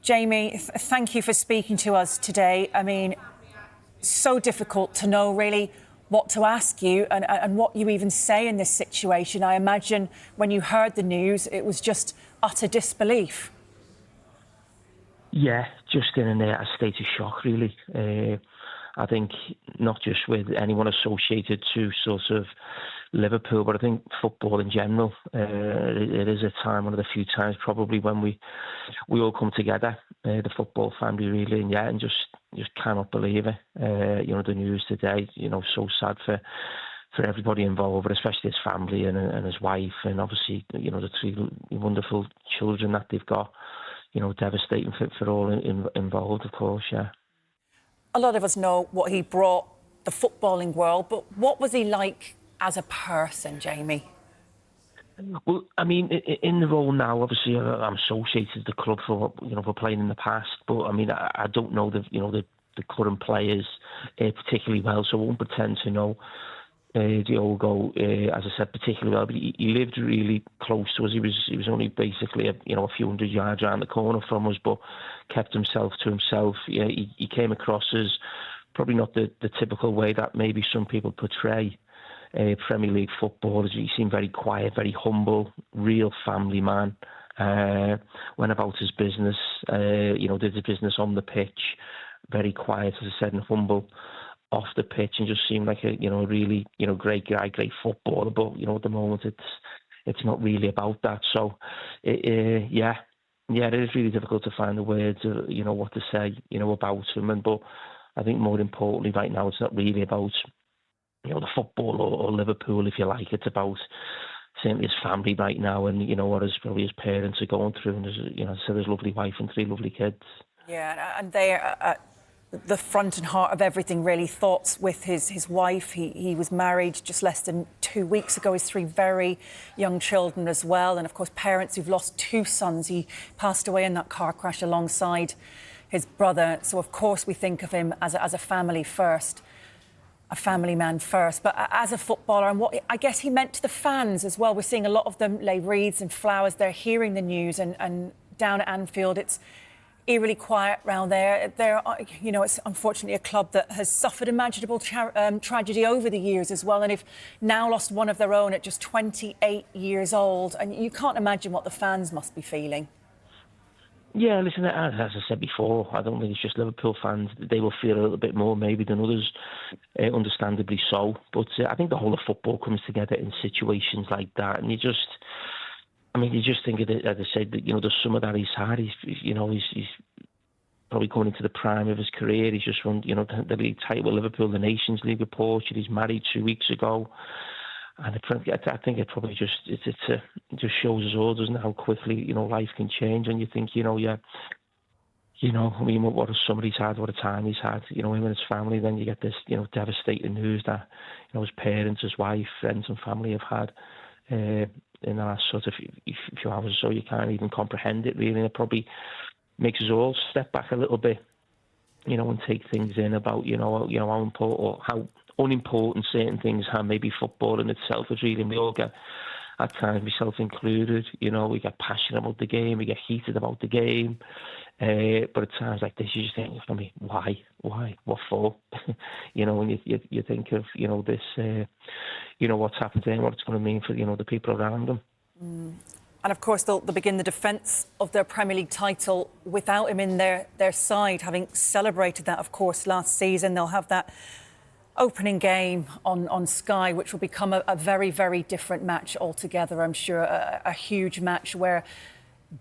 Jamie, thank you for speaking to us today. I mean, so difficult to know really what to ask you and what you even say in this situation. I imagine when you heard the news, it was just utter disbelief. Yeah, just in a state of shock, really. I think not just with anyone associated to sort of Liverpool, but I think football in general. It is a time, one of the few times probably when we all come together, the football family really, and just cannot believe it. The news today, so sad for everybody involved, but especially his family and his wife, and obviously, the three wonderful children that they've got. Devastating for all involved, of course, yeah. A lot of us know what he brought the footballing world, but what was he like as a person, Jamie? Well, I mean, in the role now, obviously, I'm associated with the club for playing in the past, but I mean, I don't know the current players particularly well, so I won't pretend to know Diogo, as I said, particularly well. But he lived really close to us. He was only basically a few hundred yards around the corner from us, but kept himself to himself. Yeah, he came across as probably not the typical way that maybe some people portray Premier League footballers. He seemed very quiet, very humble, real family man. Went about his business, did his business on the pitch, very quiet, as I said, and humble off the pitch, and just seemed like a really great guy, great footballer. But at the moment it's not really about that. So it is really difficult to find the words, what to say, about him. But I think more importantly, right now, it's not really about the football or Liverpool, if you like. It's about certainly his family right now, and what his parents are going through, and his lovely wife and three lovely kids. Yeah, and they are the front and heart of everything, really. Thoughts with his wife. He was married just less than 2 weeks ago. His three very young children as well, and of course parents who've lost two sons. He passed away in that car crash alongside his brother. So of course we think of him as a family first, a family man first, but as a footballer, and what I guess he meant to the fans as well. We're seeing a lot of them lay wreaths and flowers. They're hearing the news, and down at Anfield it's eerily quiet round there. It's unfortunately a club that has suffered imaginable tragedy over the years as well, and have now lost one of their own at just 28 years old. And you can't imagine what the fans must be feeling. Yeah, listen, as I said before, I don't think it's just Liverpool fans. They will feel a little bit more maybe than others, understandably so. But I think the whole of football comes together in situations like that, and you just think of it, as I said, that the summer that he's had, he's probably coming into the prime of his career. He's just won, the league title with Liverpool, the Nations League with Portugal. He's married 2 weeks ago, and I think it probably just shows us all, doesn't it, how quickly life can change. And you think, what a summer he's had, what a time he's had, him and his family. Then you get this, devastating news that his parents, his wife, friends, and family have had. In the last sort of few hours or so, you can't even comprehend it really. And it probably makes us all step back a little bit, and take things in about, how important or how unimportant certain things are. Maybe football in itself is really. And we all get, at times, myself included, we get passionate about the game, we get heated about the game. But at times like this, you just think, why, what for? When you think of, this, what's happened to him, what it's going to mean for, the people around him. And of course, they'll begin the defence of their Premier League title without him in their side, having celebrated that, of course, last season. They'll have that opening game on Sky, which will become a very, very different match altogether, I'm sure. A huge match where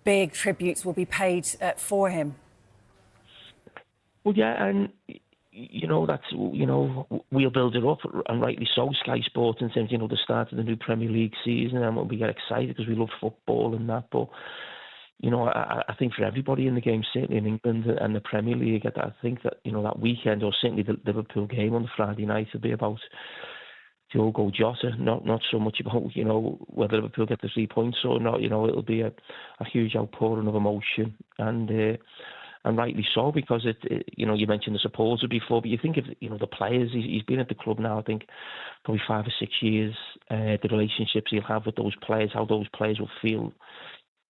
big tributes will be paid for him. Well, yeah, and that's we'll build it up, and rightly so. Sky Sports, in terms the start of the new Premier League season, and we get excited because we love football and that. But I think for everybody in the game, certainly in England and the Premier League, I think that that weekend, or certainly the Liverpool game on the Friday night, will be about Diogo Jota, not so much about whether Liverpool get the 3 points or not. It'll be a huge outpouring of emotion, and rightly so, because you mentioned the supporters before, but you think of the players. He's been at the club now, I think, probably 5 or 6 years. The relationships he'll have with those players, how those players will feel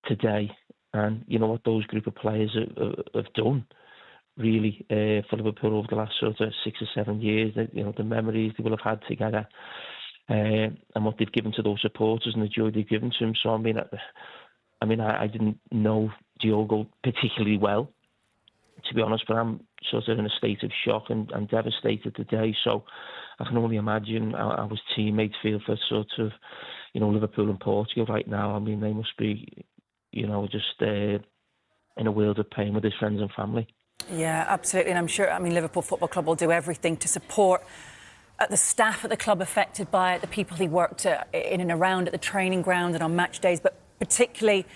today, And you know what those group of players have done, really, for Liverpool over the last sort of 6 or 7 years. You know, the memories they will have had together, and what they've given to those supporters and the joy they've given to them. So I didn't know Diogo particularly well, to be honest, but I'm sort of in a state of shock and devastated today. So I can only imagine how his teammates feel for sort of, you know, Liverpool and Portugal right now. I mean, they must be, you know, just in a world of pain with his friends and family. Yeah, absolutely. And I'm sure, I mean, Liverpool Football Club will do everything to support the staff at the club affected by it, the people he worked in and around at the training ground and on match days, but particularly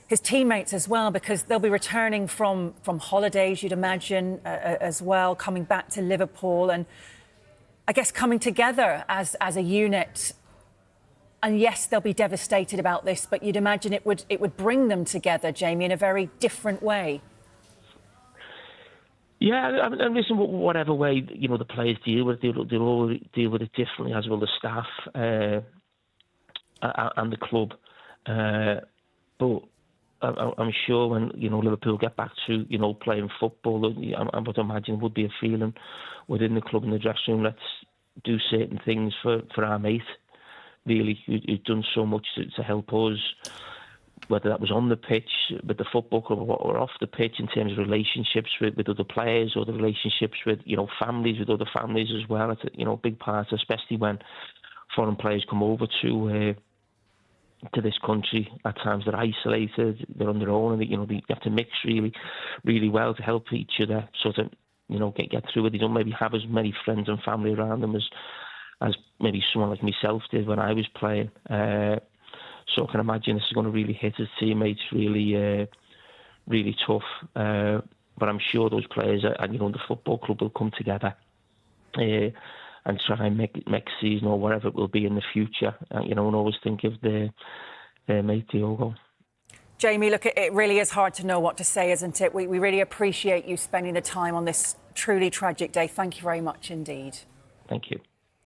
his teammates as well, because they'll be returning from holidays, you'd imagine, as well, coming back to Liverpool and I guess coming together as a unit. And yes, they'll be devastated about this, but you'd imagine it would bring them together, Jamie, in a very different way. Yeah, and listen, whatever way, you know, the players deal with it, they'll all deal with it differently, as will the staff and the club. But I'm sure when, you know, Liverpool get back to, you know, playing football, I would imagine would be a feeling within the club in the dressing room, let's do certain things for our mate, really, who's done so much to help us, whether that was on the pitch with the football club or off the pitch, in terms of relationships with other players, or the relationships with, you know, families, with other families as well. It's a, you know, a big part, especially when foreign players come over to this country. At times they're isolated, they're on their own, and you know, they have to mix really, really well to help each other sort of, you know, get through it. They don't maybe have as many friends and family around them as maybe someone like myself did when I was playing. So I can imagine this is going to really hit his teammates really, really tough. But I'm sure those players and, you know, the football club will come together and try and make season or whatever it will be in the future. You know, and always think of their mate Diogo. Jamie, look, it really is hard to know what to say, isn't it? We really appreciate you spending the time on this truly tragic day. Thank you very much indeed. Thank you.